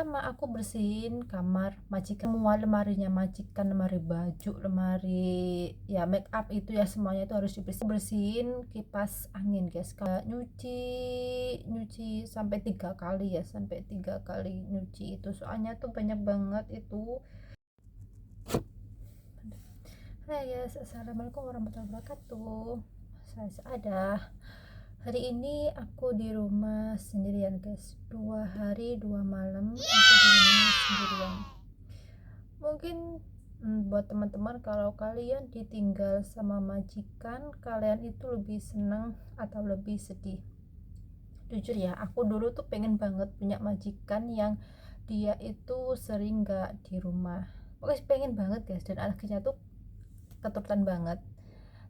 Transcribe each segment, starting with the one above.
pertama aku bersihin kamar majikan, semua lemarinya majikan, lemari baju, lemari ya make up itu ya, semuanya itu harus dibersihin. Kipas angin guys, kayak nyuci sampai 3 kali ya, sampai 3 kali nyuci itu, soalnya tuh banyak banget itu. Hai guys, assalamualaikum warahmatullahi wabarakatuh. Saya ada hari ini aku di rumah sendirian guys, 2 hari 2 malam aku di rumah sendirian. Mungkin buat teman-teman, kalau kalian ditinggal sama majikan, kalian itu lebih senang atau lebih sedih? Jujur ya, aku dulu tuh pengen banget punya majikan yang dia itu sering gak di rumah, pokoknya pengen banget guys, dan akhirnya tuh keturutan banget.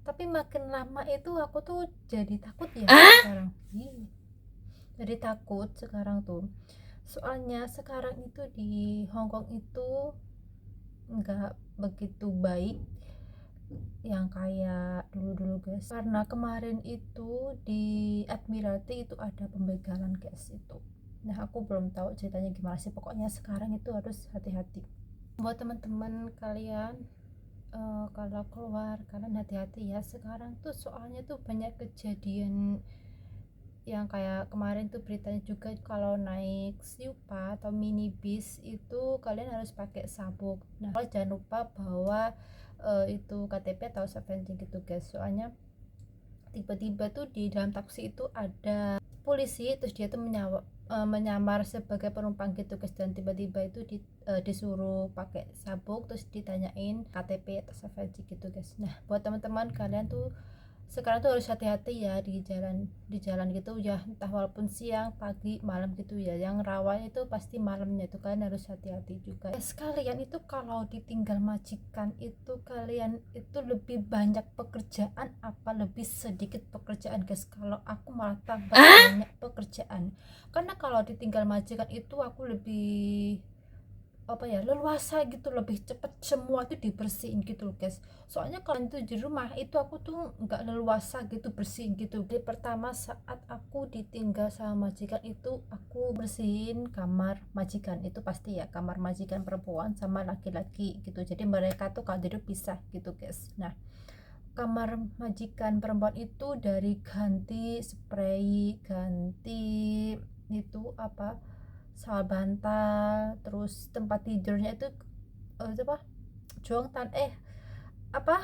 Tapi makin lama itu aku tuh jadi takut ya sekarang. Jadi takut sekarang tuh, soalnya sekarang itu di Hongkong itu nggak begitu baik yang kayak dulu-dulu guys, karena kemarin itu di Admiralty itu ada pembegalan guys itu. Nah aku belum tahu ceritanya gimana sih, pokoknya sekarang itu harus hati-hati. Buat teman-teman kalian, kalau keluar kalian hati-hati ya sekarang tuh, soalnya tuh banyak kejadian yang kayak kemarin tuh beritanya juga, kalau naik Siupa atau minibus itu kalian harus pakai sabuk. Nah jangan lupa bawa itu KTP atau Seventeen gitu guys, soalnya tiba-tiba tuh di dalam taksi itu ada polisi, terus dia tuh menyamar sebagai penumpang gitu guys, dan tiba-tiba itu disuruh pakai sabuk, terus ditanyain KTP atau Seventeen gitu guys. Nah buat teman-teman kalian tuh sekarang tuh harus hati-hati ya di jalan gitu ya, entah walaupun siang, pagi, malam gitu ya, yang rawan itu pasti malamnya itu, kalian harus hati-hati juga. Sekalian itu kalau ditinggal majikan itu, kalian itu lebih banyak pekerjaan apa lebih sedikit pekerjaan guys? Kalau aku malah tambah banyak pekerjaan, karena kalau ditinggal majikan itu aku lebih apa ya, leluasa gitu, lebih cepet semua itu dibersihin gitu loh guys. Soalnya kalau itu di rumah itu aku tuh nggak leluasa gitu bersihin gitu. Jadi pertama saat aku ditinggal sama majikan itu, aku bersihin kamar majikan itu pasti ya, kamar majikan perempuan sama laki-laki gitu, jadi mereka tuh kalau tidur pisah gitu guys. Nah kamar majikan perempuan itu dari ganti spray, ganti itu apa, sal bantal, terus tempat tidurnya itu apa, jongtan apa,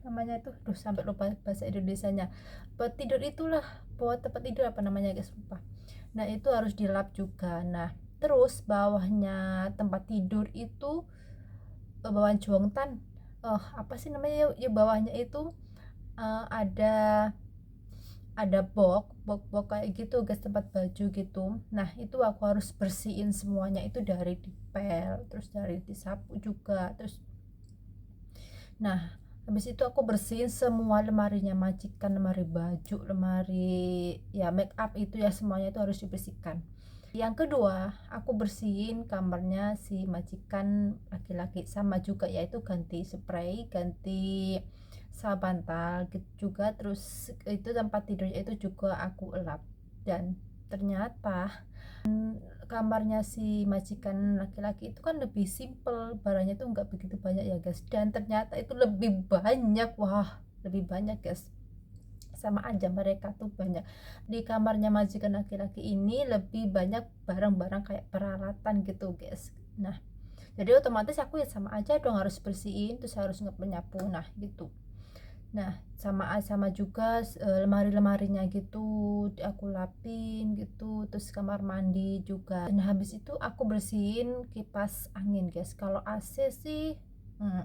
namanya itu, sampai lupa bahasa Indonesianya. Buat tidur itulah, buat tempat tidur apa namanya guys, lupa. Nah itu harus dilap juga. Nah terus bawahnya tempat tidur itu, bawah jongtan, apa sih namanya ya, bawahnya itu ada box kayak gitu guys, tempat baju gitu. Nah itu aku harus bersihin semuanya itu, dari dipel, terus dari disapu juga, terus nah habis itu aku bersihin semua lemarinya majikan, lemari baju, lemari ya make up itu ya, semuanya itu harus dibersihkan. Yang kedua aku bersihin kamarnya si majikan laki-laki, sama juga yaitu ganti spray, ganti sabantal gitu juga, terus itu tempat tidurnya itu juga aku elap. Dan ternyata kamarnya si majikan laki-laki itu kan lebih simple, barangnya tuh nggak begitu banyak ya guys, dan ternyata itu lebih banyak, wah lebih banyak guys. Sama aja mereka tuh banyak. Di kamarnya majikan laki-laki ini lebih banyak barang-barang kayak peralatan gitu guys. Nah jadi otomatis aku ya sama aja dong, harus bersihin, terus harus nyapu, nah gitu. Nah sama juga lemari-lemarinya gitu aku lapin gitu, terus kamar mandi juga. Dan habis itu aku bersihin kipas angin guys. Kalau AC sih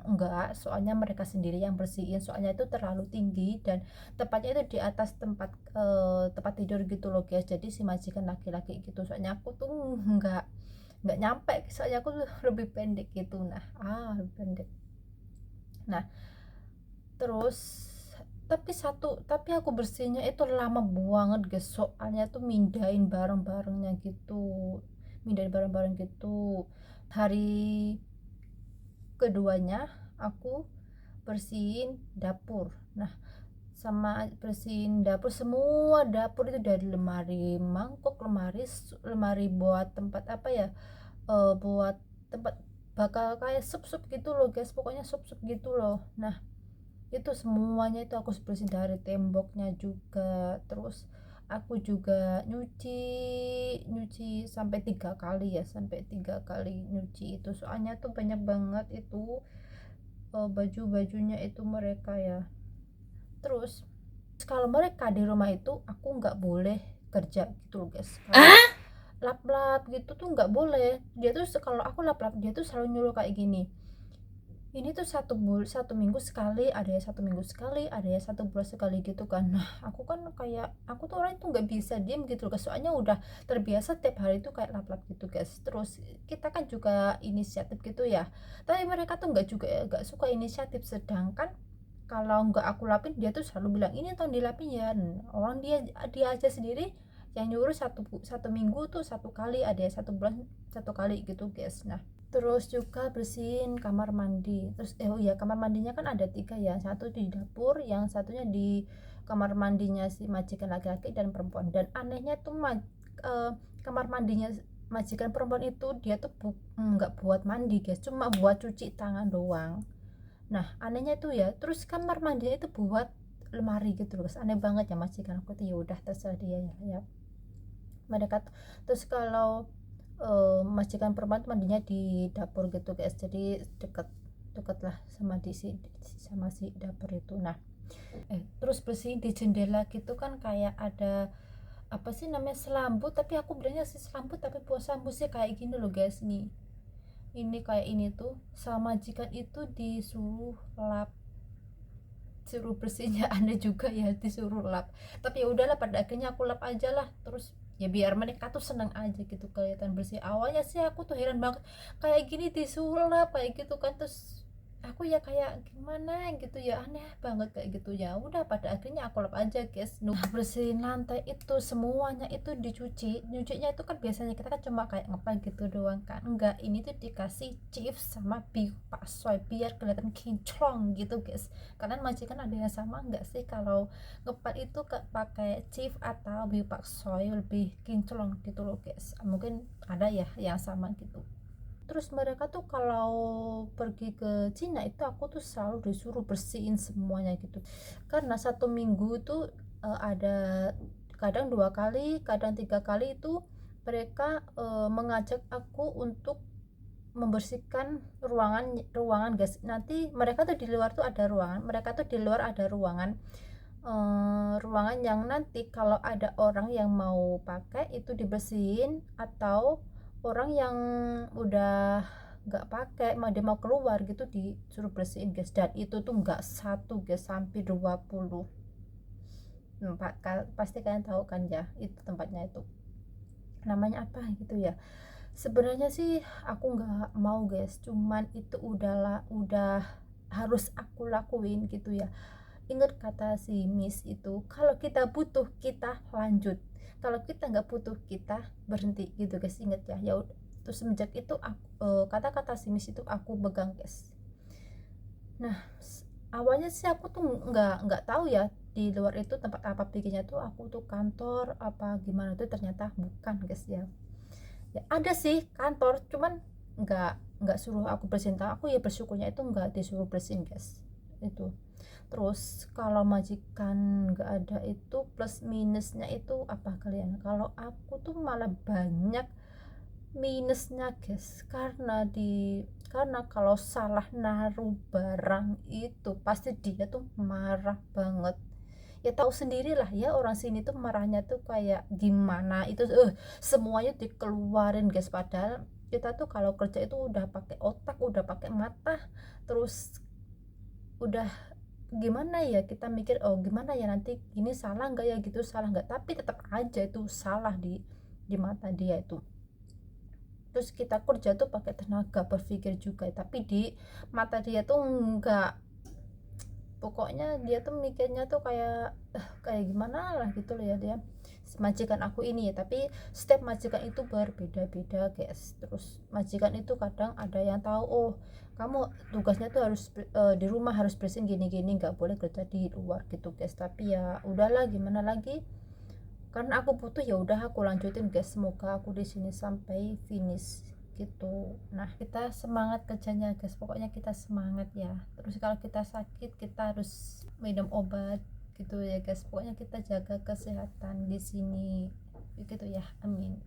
enggak, soalnya mereka sendiri yang bersihin, soalnya itu terlalu tinggi dan tempatnya itu di atas tempat tidur gitu loh guys, jadi si majikan laki-laki gitu, soalnya aku tuh nggak nyampe, soalnya aku lebih pendek gitu. Nah lebih pendek. Nah terus tapi aku bersihnya itu lama banget guys, soalnya tuh mindahin barang-barangnya gitu, mindahin barang-barang gitu. Hari keduanya aku bersihin dapur. Nah sama bersihin dapur, semua dapur itu, dari lemari mangkok, lemari buat tempat apa ya, buat tempat bakal kayak sup-sup gitu loh guys, pokoknya sup-sup gitu loh. Nah itu semuanya itu aku bersihin, dari temboknya juga. Terus aku juga nyuci nyuci sampai 3 kali ya, sampai 3 kali nyuci itu, soalnya tuh banyak banget itu baju-bajunya itu mereka ya. Terus kalau mereka di rumah itu aku nggak boleh kerja gitu loh guys, kayak lap-lap gitu tuh nggak boleh. Dia tuh kalau aku lap-lap, dia tuh selalu nyuruh kayak gini, ini tuh satu minggu sekali, ada ya 1 minggu sekali, ada ya 1 bulan sekali gitu kan. Nah aku kan kayak, aku tuh orang itu nggak bisa diem gitu loh guys, soalnya udah terbiasa tiap hari itu kayak lap-lap gitu guys. Terus kita kan juga inisiatif gitu ya, tapi mereka tuh nggak juga ya, nggak suka inisiatif. Sedangkan kalau nggak aku lapin, dia tuh selalu bilang ini tolong dilapin ya. Orang dia aja sendiri yang nyuruh satu minggu tuh 1 kali, ada ya 1 bulan 1 kali gitu guys. Nah terus juga bersihin kamar mandi. Terus oh iya, kamar mandinya kan ada 3 ya, satu di dapur, yang satunya di kamar mandinya si majikan laki-laki dan perempuan. Dan anehnya tuh kamar mandinya majikan perempuan itu dia tuh nggak buat mandi guys, cuma buat cuci tangan doang. Nah anehnya tuh ya, terus kamar mandinya itu buat lemari gitu loh guys, aneh banget ya majikan aku tuh. Ya udah terserah dia ya, ya mereka. Terus kalau majikan perempuan mandinya di dapur gitu guys, jadi deket lah sama sama si dapur itu. Nah terus bersihin di jendela gitu kan, kayak ada apa sih namanya, selambut, tapi aku bilangnya sih selambut, tapi buat selambut sih kayak gini loh guys. Nih ini kayak ini tuh, sama majikan itu disuruh lap, suruh bersihnya aneh juga ya, disuruh lap. Tapi ya udahlah, pada akhirnya aku lap aja lah. Terus ya biar mereka tuh senang aja gitu kelihatan bersih. Awalnya sih aku tuh heran banget, kayak gini disuruh lap kayak gitu kan. Terus aku ya kayak gimana gitu ya, aneh banget kayak gitu. Ya udah, pada akhirnya aku lap aja guys. Nah bersihin lantai itu semuanya itu dicuci. Nyucinya itu kan biasanya kita kan cuma kayak ngepel gitu doang kan, enggak, ini tuh dikasih chips sama Pak Soy biar kelihatan kinclong gitu guys. Kalian majikan ada yang sama nggak sih kalau ngepel itu pakai chief atau Pak Soy lebih kinclong gitu loh guys? Mungkin ada ya yang sama gitu. Terus mereka tuh kalau pergi ke Cina itu aku tuh selalu disuruh bersihin semuanya gitu, karena 1 minggu tuh ada kadang 2 kali, kadang 3 kali itu mereka mengajak aku untuk membersihkan ruangan guys. Nanti mereka tuh di luar tuh ada ruangan, ruangan yang nanti kalau ada orang yang mau pakai itu dibersihin, atau orang yang udah nggak pakai dia mau keluar gitu disuruh bersihin guys. Dan itu tuh nggak satu guys, sampai 20. Pasti kalian tahu kan ya, itu tempatnya itu namanya apa gitu ya. Sebenarnya sih aku nggak mau guys, cuman itu udah harus aku lakuin gitu ya. Ingat kata si Miss itu, kalau kita butuh kita lanjut, kalau kita nggak butuh kita berhenti gitu guys. Inget ya. Ya udah, terus semenjak itu kata-kata si Miss itu aku pegang guys. Nah awalnya sih aku tuh nggak tahu ya di luar itu tempat apa, pikirnya tuh aku tuh kantor apa gimana tuh, ternyata bukan guys ya. Ya ada sih kantor, cuman nggak nggak suruh aku bersihin. Aku ya bersyukurnya itu nggak disuruh bersihin guys itu. Terus kalau majikan nggak ada itu plus minusnya itu apa kalian? Kalau aku tuh malah banyak minusnya guys, karena kalau salah naruh barang itu pasti dia tuh marah banget. Ya tahu sendiri lah ya, orang sini tuh marahnya tuh kayak gimana itu, semuanya dikeluarin guys. Padahal kita tuh kalau kerja itu udah pakai otak, udah pakai mata, terus udah gimana ya, kita mikir oh gimana ya nanti gini salah nggak ya gitu, salah nggak, tapi tetap aja itu salah di mata dia itu. Terus kita kerja tuh pakai tenaga berpikir juga, tapi di mata dia tuh enggak. Pokoknya dia tuh mikirnya tuh kayak kayak gimana lah gitu loh ya dia. majikan aku ini ya, tapi setiap majikan itu berbeda-beda guys. Terus majikan itu kadang ada yang tahu, oh kamu tugasnya tuh harus di rumah harus bersihin gini-gini, nggak boleh kerja di luar gitu guys. Tapi ya udahlah, gimana lagi, karena aku butuh ya udah aku lanjutin guys. Semoga aku di sini sampai finish gitu. Nah kita semangat kerjanya guys, pokoknya kita semangat ya. Terus kalau kita sakit kita harus minum obat gitu ya guys. Pokoknya kita jaga kesehatan di sini gitu ya, amin.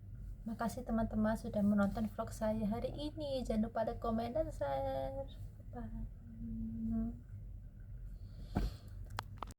Makasih teman-teman sudah menonton vlog saya hari ini. Jangan lupa like, komen, dan share. Bye.